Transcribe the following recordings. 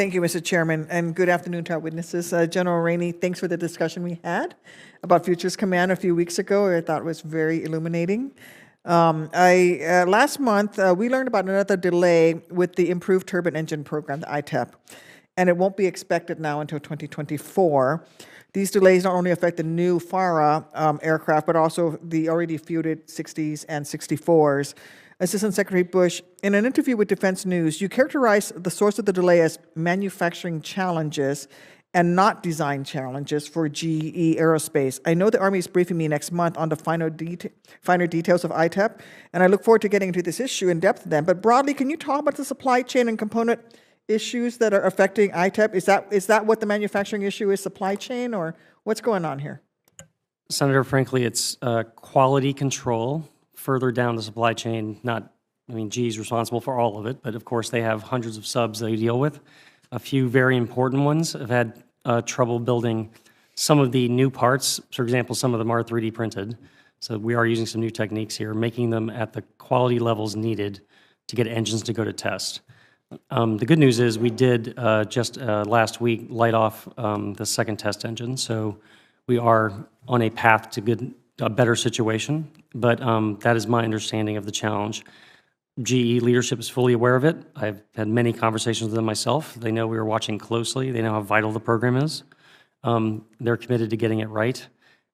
Thank you, Mr. Chairman, and good afternoon to our witnesses. General Rainey, thanks for the discussion we had about Futures Command a few weeks ago. I thought it was very illuminating. Last month, we learned about another delay with the Improved Turbine Engine Program, the ITEP, and it won't be expected now until 2024. These delays not only affect the new FARA aircraft, but also the already fielded 60s and 64s. Assistant Secretary Bush, in an interview with Defense News, you characterized the source of the delay as manufacturing challenges and not design challenges for GE Aerospace. I know the Army is briefing me next month on the finer details of ITEP, and I look forward to getting into this issue in depth then. But broadly, can you talk about the supply chain and component issues that are affecting ITEP? Is that what the manufacturing issue is, supply chain, or what's going on here? Senator, frankly, it's quality control further down the supply chain. GE's responsible for all of it, but of course they have hundreds of subs they deal with. A few very important ones have had trouble building some of the new parts. For example, some of them are 3D printed. So we are using some new techniques here, making them at the quality levels needed to get engines to go to test. The good news is we did just last week light off the second test engine. So we are on a path to a better situation, but that is my understanding of the challenge. GE leadership is fully aware of it. I've had many conversations with them myself. They know we are watching closely. They know how vital the program is. They're committed to getting it right.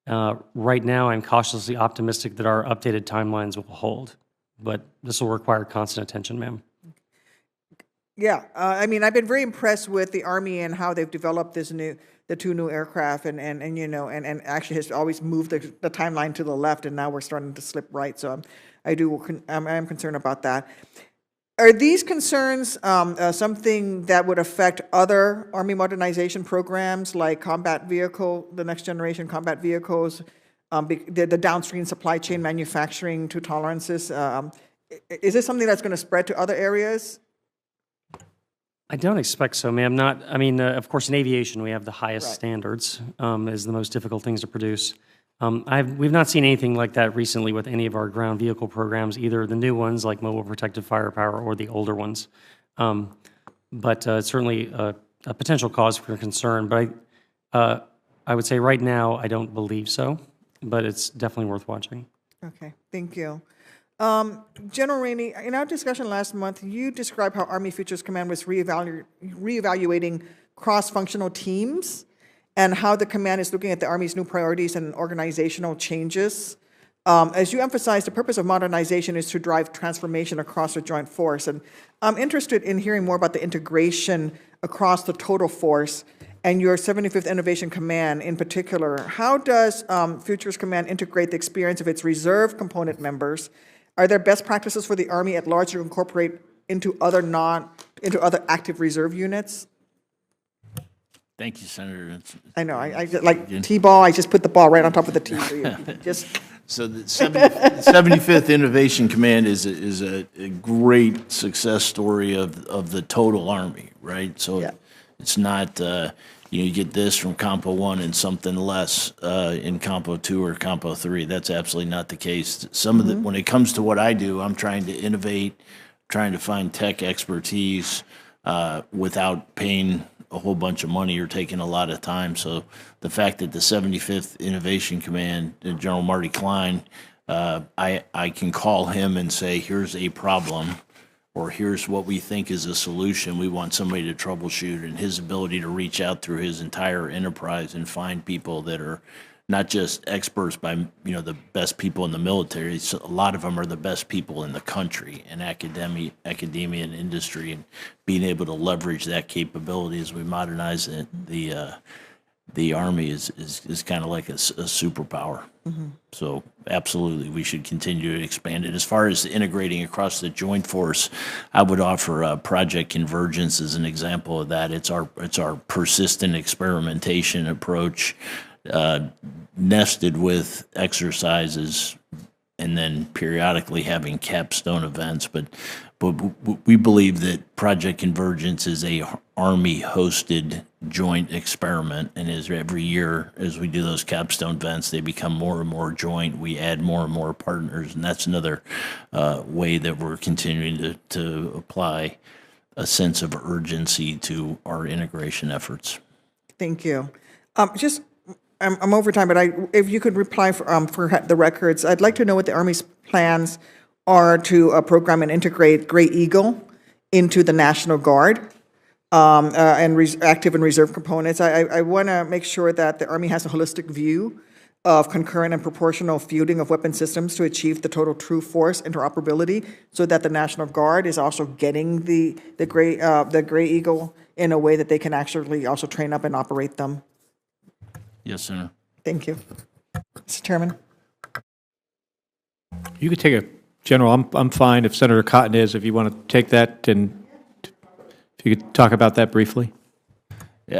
Right now, I'm cautiously optimistic that our updated timelines will hold, but this will require constant attention, ma'am. Yeah, I've been very impressed with the Army and how they've developed the two new aircraft, and actually has always moved the timeline to the left, and now we're starting to slip right. So I am concerned about that. Are these concerns something that would affect other Army modernization programs like the next generation combat vehicles, the downstream supply chain manufacturing to tolerances? Is this something that's going to spread to other areas? I don't expect so, ma'am. Of course, in aviation, we have the highest standards, is the most difficult things to produce. We've not seen anything like that recently with any of our ground vehicle programs, either the new ones like Mobile Protected Firepower or the older ones. But it's certainly a potential cause for concern. But I would say right now, I don't believe so, but it's definitely worth watching. Okay, thank you. General Rainey, in our discussion last month, you described how Army Futures Command was reevaluating cross-functional teams and how the command is looking at the Army's new priorities and organizational changes. As you emphasized, the purpose of modernization is to drive transformation across the joint force. And I'm interested in hearing more about the integration across the total force and your 75th Innovation Command in particular. How does Futures Command integrate the experience of its reserve component members? Are there best practices for the Army at large to incorporate into other active reserve units? Thank you, Senator. I know, I like T-ball, I just put the ball right on top of the tee for you. So the 75th Innovation Command is a great success story of the total Army, right? So yeah. It's not, you get this from Compo 1 and something less in Compo 2 or Compo 3. That's absolutely not the case. When it comes to what I do, I'm trying to innovate, trying to find tech expertise without paying a whole bunch of money or taking a lot of time. So the fact that the 75th Innovation Command, General Marty Klein, I can call him and say, here's a problem, or here's what we think is a solution. We want somebody to troubleshoot, and his ability to reach out through his entire enterprise and find people that are not just experts by the best people in the military. So a lot of them are the best people in the country in academia and industry, and being able to leverage that capability as we modernize the Army is kind of like a superpower. Mm-hmm. So absolutely, we should continue to expand it. As far as integrating across the joint force, I would offer Project Convergence as an example of that. It's our persistent experimentation approach, nested with exercises, and then periodically having capstone events. But we believe that Project Convergence is a Army-hosted joint experiment, and as every year, as we do those capstone events, they become more and more joint. We add more and more partners, and that's another way that we're continuing to apply a sense of urgency to our integration efforts. Thank you. Just, I'm over time, but if you could reply for the records, I'd like to know what the Army's plans are to program and integrate Gray Eagle into the National Guard and active and reserve components. I want to make sure that the Army has a holistic view of concurrent and proportional fielding of weapon systems to achieve the total true force interoperability, so that the National Guard is also getting the Gray Eagle in a way that they can actually also train up and operate them. Yes, Senator. Thank you. Mr. Chairman. You could take a general. I'm fine if Senator Cotton is. If you want to take that, and if you could talk about that briefly. Yeah,